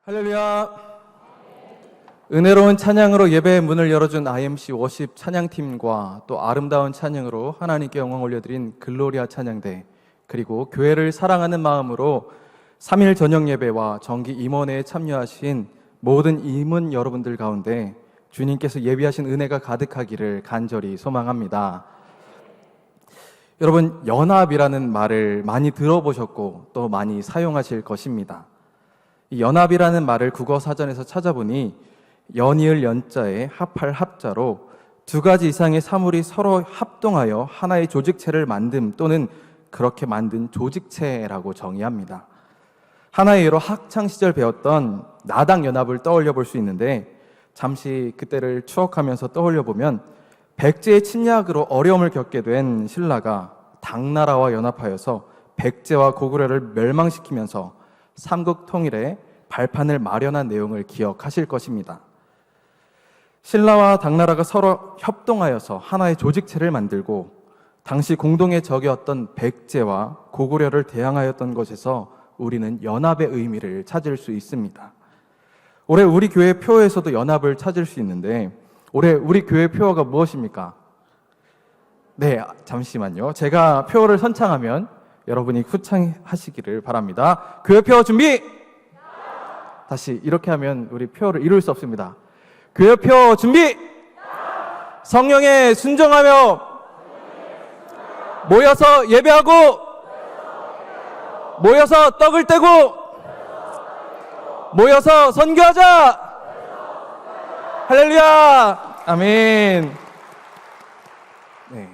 할렐루야. 은혜로운 찬양으로 예배의 문을 열어준 IMC 워십 찬양팀과 또 아름다운 찬양으로 하나님께 영광 올려드린 글로리아 찬양대, 그리고 교회를 사랑하는 마음으로 3일 저녁 예배와 정기 임원회에 참여하신 모든 임원 여러분들 가운데 주님께서 예비하신 은혜가 가득하기를 간절히 소망합니다. 여러분, 연합이라는 말을 많이 들어보셨고 또 많이 사용하실 것입니다. 이 연합이라는 말을 국어 사전에서 찾아보니 연이을 연자에 합할 합자로 두 가지 이상의 사물이 서로 합동하여 하나의 조직체를 만듦 또는 그렇게 만든 조직체라고 정의합니다. 하나의 예로 학창시절 배웠던 나당 연합을 떠올려 볼 수 있는데, 잠시 그때를 추억하면서 떠올려 보면 백제의 침략으로 어려움을 겪게 된 신라가 당나라와 연합하여서 백제와 고구려를 멸망시키면서 삼국 통일의 발판을 마련한 내용을 기억하실 것입니다. 신라와 당나라가 서로 협동하여서 하나의 조직체를 만들고 당시 공동의 적이었던 백제와 고구려를 대항하였던 것에서 우리는 연합의 의미를 찾을 수 있습니다. 올해 우리 교회 표어에서도 연합을 찾을 수 있는데, 올해 우리 교회 표어가 무엇입니까? 네, 잠시만요. 제가 표어를 선창하면 여러분이 후창하시기를 바랍니다. 교회 표어 준비! 다시 이렇게 하면 우리 표어를 이룰 수 없습니다. 교회 표어 준비! 성령에 순종하며 모여서 예배하고 모여서 떡을 떼고 모여서 선교하자! 할렐루야! 아멘. 네.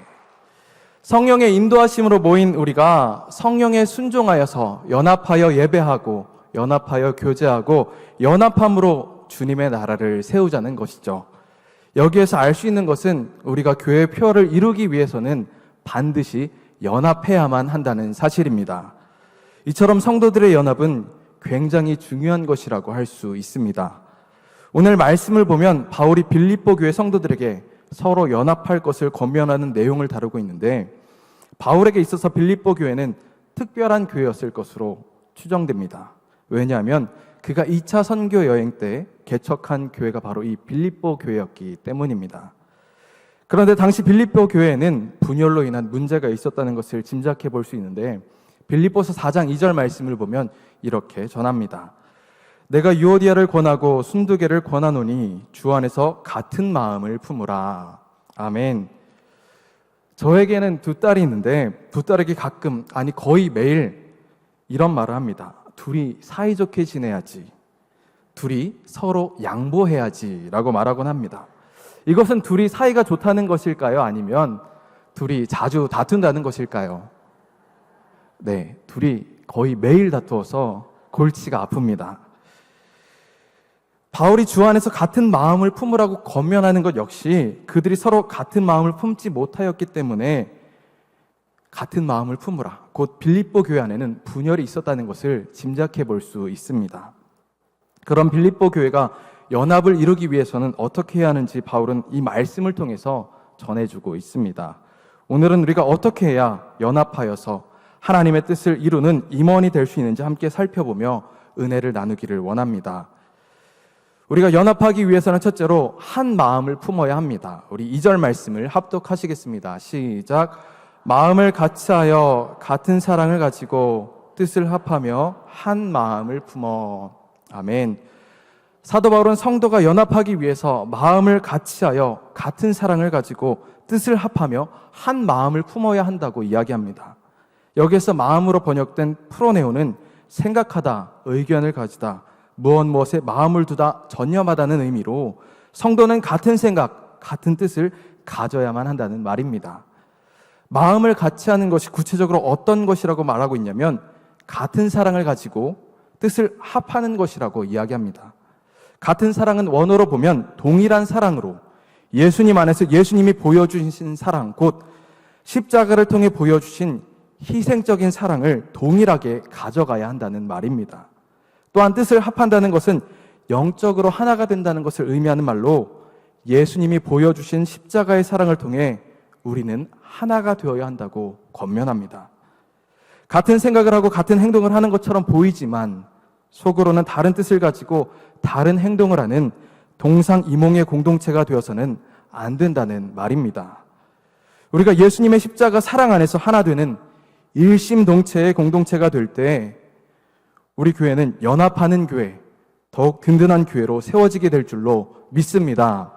성령의 인도하심으로 모인 우리가 성령에 순종하여서 연합하여 예배하고 연합하여 교제하고 연합함으로 주님의 나라를 세우자는 것이죠. 여기에서 알 수 있는 것은 우리가 교회 표어를 이루기 위해서는 반드시 연합해야만 한다는 사실입니다. 이처럼 성도들의 연합은 굉장히 중요한 것이라고 할 수 있습니다. 오늘 말씀을 보면 바울이 빌립보 교회 성도들에게 서로 연합할 것을 권면하는 내용을 다루고 있는데, 바울에게 있어서 빌립보 교회는 특별한 교회였을 것으로 추정됩니다. 왜냐하면 그가 2차 선교 여행 때 개척한 교회가 바로 이 빌립보 교회였기 때문입니다. 그런데 당시 빌립보 교회에는 분열로 인한 문제가 있었다는 것을 짐작해 볼 수 있는데, 빌립보서 4장 2절 말씀을 보면 이렇게 전합니다. 내가 유오디아를 권하고 순두계를 권하노니 주 안에서 같은 마음을 품으라. 아멘. 저에게는 두 딸이 있는데 두 딸에게 가끔, 아니 거의 매일 이런 말을 합니다. 둘이 사이좋게 지내야지, 둘이 서로 양보해야지 라고 말하곤 합니다. 이것은 둘이 사이가 좋다는 것일까요? 아니면 둘이 자주 다툰다는 것일까요? 네, 둘이 거의 매일 다투어서 골치가 아픕니다. 바울이 주 안에서 같은 마음을 품으라고 권면하는 것 역시 그들이 서로 같은 마음을 품지 못하였기 때문에 같은 마음을 품으라, 곧 빌립보 교회 안에는 분열이 있었다는 것을 짐작해 볼 수 있습니다. 그럼 빌립보 교회가 연합을 이루기 위해서는 어떻게 해야 하는지 바울은 이 말씀을 통해서 전해주고 있습니다. 오늘은 우리가 어떻게 해야 연합하여서 하나님의 뜻을 이루는 임원이 될 수 있는지 함께 살펴보며 은혜를 나누기를 원합니다. 우리가 연합하기 위해서는 첫째로 한 마음을 품어야 합니다. 우리 2절 말씀을 합독하시겠습니다. 시작. 마음을 같이하여 같은 사랑을 가지고 뜻을 합하며 한 마음을 품어. 아멘. 사도 바울은 성도가 연합하기 위해서 마음을 같이하여 같은 사랑을 가지고 뜻을 합하며 한 마음을 품어야 한다고 이야기합니다. 여기에서 마음으로 번역된 프로네오는 생각하다, 의견을 가지다, 무엇에 마음을 두다, 전념하다는 의미로 성도는 같은 생각, 같은 뜻을 가져야만 한다는 말입니다. 마음을 같이 하는 것이 구체적으로 어떤 것이라고 말하고 있냐면 같은 사랑을 가지고 뜻을 합하는 것이라고 이야기합니다. 같은 사랑은 원어로 보면 동일한 사랑으로 예수님 안에서 예수님이 보여주신 사랑, 곧 십자가를 통해 보여주신 희생적인 사랑을 동일하게 가져가야 한다는 말입니다. 또한 뜻을 합한다는 것은 영적으로 하나가 된다는 것을 의미하는 말로 예수님이 보여주신 십자가의 사랑을 통해 우리는 하나가 되어야 한다고 권면합니다. 같은 생각을 하고 같은 행동을 하는 것처럼 보이지만 속으로는 다른 뜻을 가지고 다른 행동을 하는 동상이몽의 공동체가 되어서는 안 된다는 말입니다. 우리가 예수님의 십자가 사랑 안에서 하나 되는 일심동체의 공동체가 될 때 우리 교회는 연합하는 교회, 더욱 든든한 교회로 세워지게 될 줄로 믿습니다.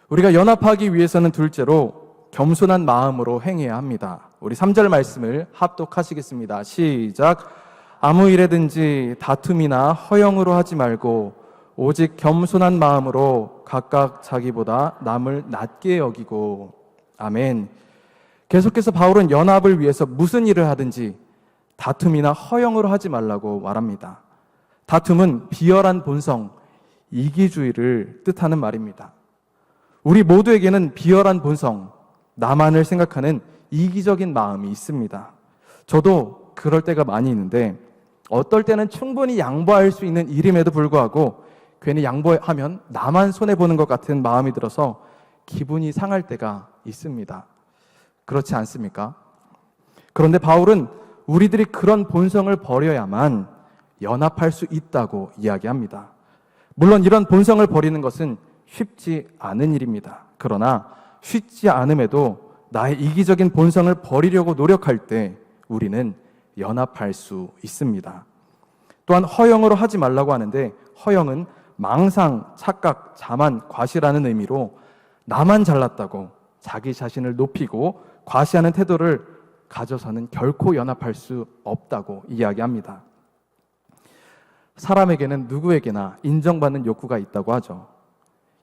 우리가 연합하기 위해서는 둘째로 겸손한 마음으로 행해야 합니다. 우리 3절 말씀을 합독하시겠습니다. 시작. 아무 일에든지 다툼이나 허영으로 하지 말고 오직 겸손한 마음으로 각각 자기보다 남을 낮게 여기고. 아멘. 계속해서 바울은 연합을 위해서 무슨 일을 하든지 다툼이나 허영으로 하지 말라고 말합니다. 다툼은 비열한 본성, 이기주의를 뜻하는 말입니다. 우리 모두에게는 비열한 본성, 나만을 생각하는 이기적인 마음이 있습니다. 저도 그럴 때가 많이 있는데 어떨 때는 충분히 양보할 수 있는 일임에도 불구하고 괜히 양보하면 나만 손해보는 것 같은 마음이 들어서 기분이 상할 때가 있습니다. 그렇지 않습니까? 그런데 바울은 우리들이 그런 본성을 버려야만 연합할 수 있다고 이야기합니다. 물론 이런 본성을 버리는 것은 쉽지 않은 일입니다. 그러나 쉽지 않음에도 나의 이기적인 본성을 버리려고 노력할 때 우리는 연합할 수 있습니다. 또한 허영으로 하지 말라고 하는데 허영은 망상, 착각, 자만, 과시라는 의미로 나만 잘났다고 자기 자신을 높이고 과시하는 태도를 가져서는 결코 연합할 수 없다고 이야기합니다. 사람에게는 누구에게나 인정받는 욕구가 있다고 하죠.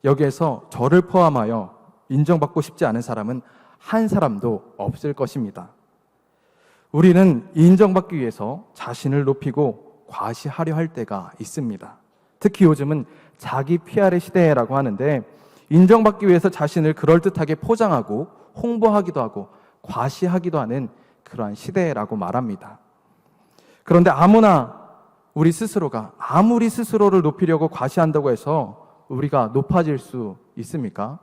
여기에서 저를 포함하여 인정받고 싶지 않은 사람은 한 사람도 없을 것입니다. 우리는 인정받기 위해서 자신을 높이고 과시하려 할 때가 있습니다. 특히 요즘은 자기 PR의 시대라고 하는데 인정받기 위해서 자신을 그럴듯하게 포장하고 홍보하기도 하고 과시하기도 하는 그러한 시대라고 말합니다. 그런데 아무나 우리 스스로가 아무리 스스로를 높이려고 과시한다고 해서 우리가 높아질 수 있습니까?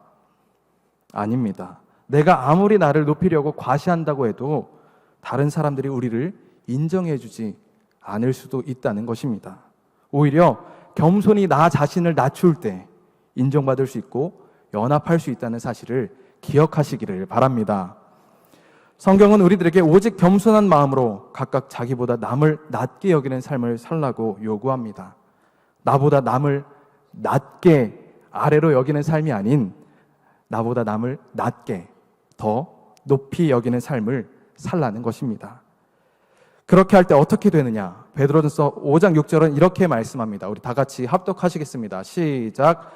아닙니다. 내가 아무리 나를 높이려고 과시한다고 해도 다른 사람들이 우리를 인정해주지 않을 수도 있다는 것입니다. 오히려 겸손히 나 자신을 낮출 때 인정받을 수 있고 연합할 수 있다는 사실을 기억하시기를 바랍니다. 성경은 우리들에게 오직 겸손한 마음으로 각각 자기보다 남을 낮게 여기는 삶을 살라고 요구합니다. 나보다 남을 낮게 아래로 여기는 삶이 아닌 나보다 남을 낮게 더 높이 여기는 삶을 살라는 것입니다. 그렇게 할 때 어떻게 되느냐? 베드로전서 5장 6절은 이렇게 말씀합니다. 우리 다 같이 합독하시겠습니다. 시작.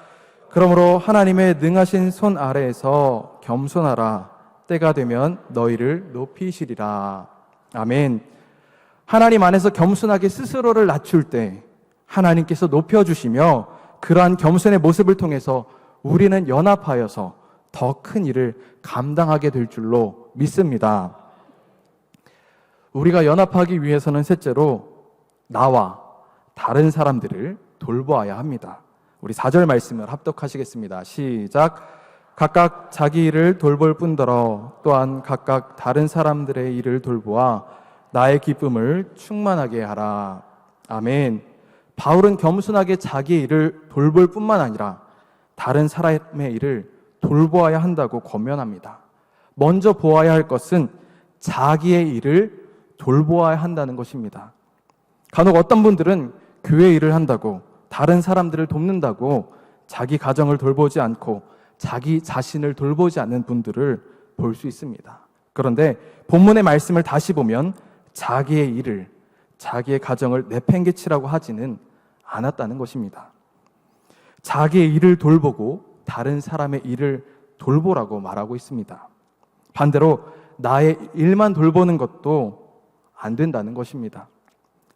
그러므로 하나님의 능하신 손 아래에서 겸손하라. 때가 되면 너희를 높이시리라. 아멘. 하나님 안에서 겸손하게 스스로를 낮출 때 하나님께서 높여주시며 그러한 겸손의 모습을 통해서 우리는 연합하여서 더 큰 일을 감당하게 될 줄로 믿습니다. 우리가 연합하기 위해서는 셋째로 나와 다른 사람들을 돌보아야 합니다. 우리 4절 말씀을 합독하시겠습니다. 시작. 각각 자기 일을 돌볼 뿐더러 또한 각각 다른 사람들의 일을 돌보아 나의 기쁨을 충만하게 하라. 아멘. 바울은 겸손하게 자기의 일을 돌볼 뿐만 아니라 다른 사람의 일을 돌보아야 한다고 권면합니다. 먼저 보아야 할 것은 자기의 일을 돌보아야 한다는 것입니다. 간혹 어떤 분들은 교회 일을 한다고 다른 사람들을 돕는다고 자기 가정을 돌보지 않고 자기 자신을 돌보지 않는 분들을 볼 수 있습니다. 그런데 본문의 말씀을 다시 보면 자기의 일을, 자기의 가정을 내팽개치라고 하지는 않았다는 것입니다. 자기의 일을 돌보고 다른 사람의 일을 돌보라고 말하고 있습니다. 반대로 나의 일만 돌보는 것도 안 된다는 것입니다.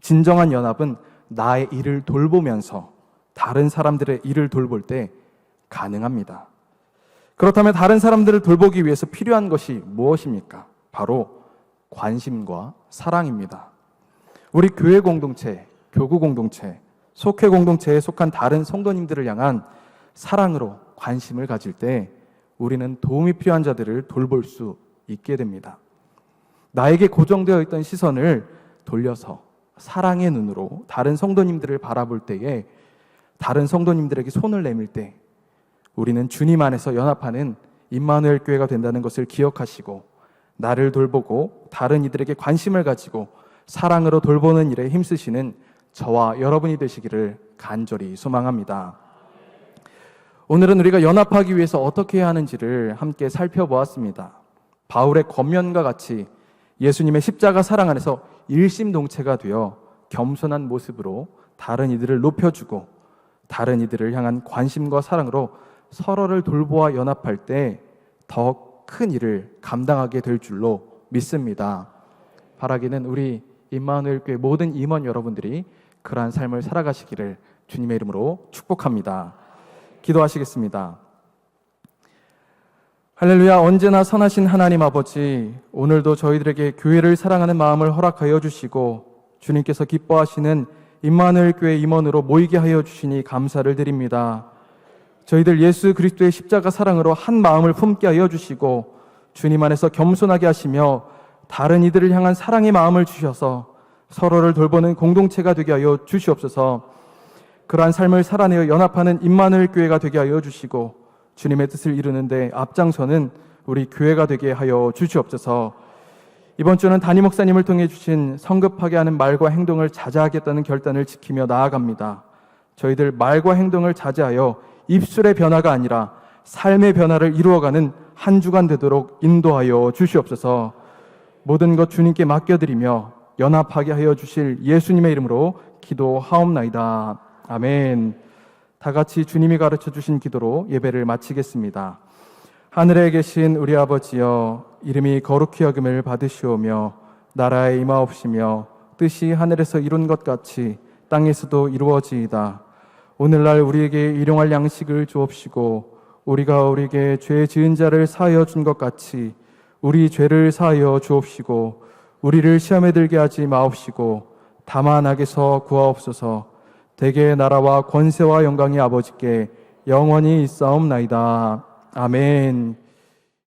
진정한 연합은 나의 일을 돌보면서 다른 사람들의 일을 돌볼 때 가능합니다. 그렇다면 다른 사람들을 돌보기 위해서 필요한 것이 무엇입니까? 바로 관심과 사랑입니다. 우리 교회 공동체, 교구 공동체, 속회 공동체에 속한 다른 성도님들을 향한 사랑으로 관심을 가질 때 우리는 도움이 필요한 자들을 돌볼 수 있게 됩니다. 나에게 고정되어 있던 시선을 돌려서 사랑의 눈으로 다른 성도님들을 바라볼 때에, 다른 성도님들에게 손을 내밀 때 우리는 주님 안에서 연합하는 임마누엘 교회가 된다는 것을 기억하시고, 나를 돌보고 다른 이들에게 관심을 가지고 사랑으로 돌보는 일에 힘쓰시는 저와 여러분이 되시기를 간절히 소망합니다. 오늘은 우리가 연합하기 위해서 어떻게 해야 하는지를 함께 살펴보았습니다. 바울의 권면과 같이 예수님의 십자가 사랑 안에서 일심동체가 되어 겸손한 모습으로 다른 이들을 높여주고 다른 이들을 향한 관심과 사랑으로 서로를 돌보아 연합할 때 더 큰 일을 감당하게 될 줄로 믿습니다. 바라기는 우리 임마누엘 교회 모든 임원 여러분들이 그러한 삶을 살아가시기를 주님의 이름으로 축복합니다. 기도하시겠습니다. 할렐루야. 언제나 선하신 하나님 아버지, 오늘도 저희들에게 교회를 사랑하는 마음을 허락하여 주시고 주님께서 기뻐하시는 임마누엘 교회 임원으로 모이게 하여 주시니 감사를 드립니다. 저희들 예수 그리스도의 십자가 사랑으로 한 마음을 품게 하여 주시고 주님 안에서 겸손하게 하시며 다른 이들을 향한 사랑의 마음을 주셔서 서로를 돌보는 공동체가 되게 하여 주시옵소서. 그러한 삶을 살아내어 연합하는 임마누엘 교회가 되게 하여 주시고 주님의 뜻을 이루는데 앞장서는 우리 교회가 되게 하여 주시옵소서. 이번 주는 담임 목사님을 통해 주신 성급하게 하는 말과 행동을 자제하겠다는 결단을 지키며 나아갑니다. 저희들 말과 행동을 자제하여 입술의 변화가 아니라 삶의 변화를 이루어가는 한 주간 되도록 인도하여 주시옵소서. 모든 것 주님께 맡겨드리며 연합하게 하여 주실 예수님의 이름으로 기도하옵나이다. 아멘. 다 같이 주님이 가르쳐 주신 기도로 예배를 마치겠습니다. 하늘에 계신 우리 아버지여, 이름이 거룩히 여김을 받으시오며 나라에 임하옵시며 뜻이 하늘에서 이룬 것 같이 땅에서도 이루어지이다. 오늘날 우리에게 일용할 양식을 주옵시고 우리가 우리에게 죄 지은 자를 사하여 준 것 같이 우리 죄를 사하여 주옵시고 우리를 시험에 들게 하지 마옵시고 다만 악에서 구하옵소서. 대개 나라와 권세와 영광이 아버지께 영원히 있사옵나이다. 아멘.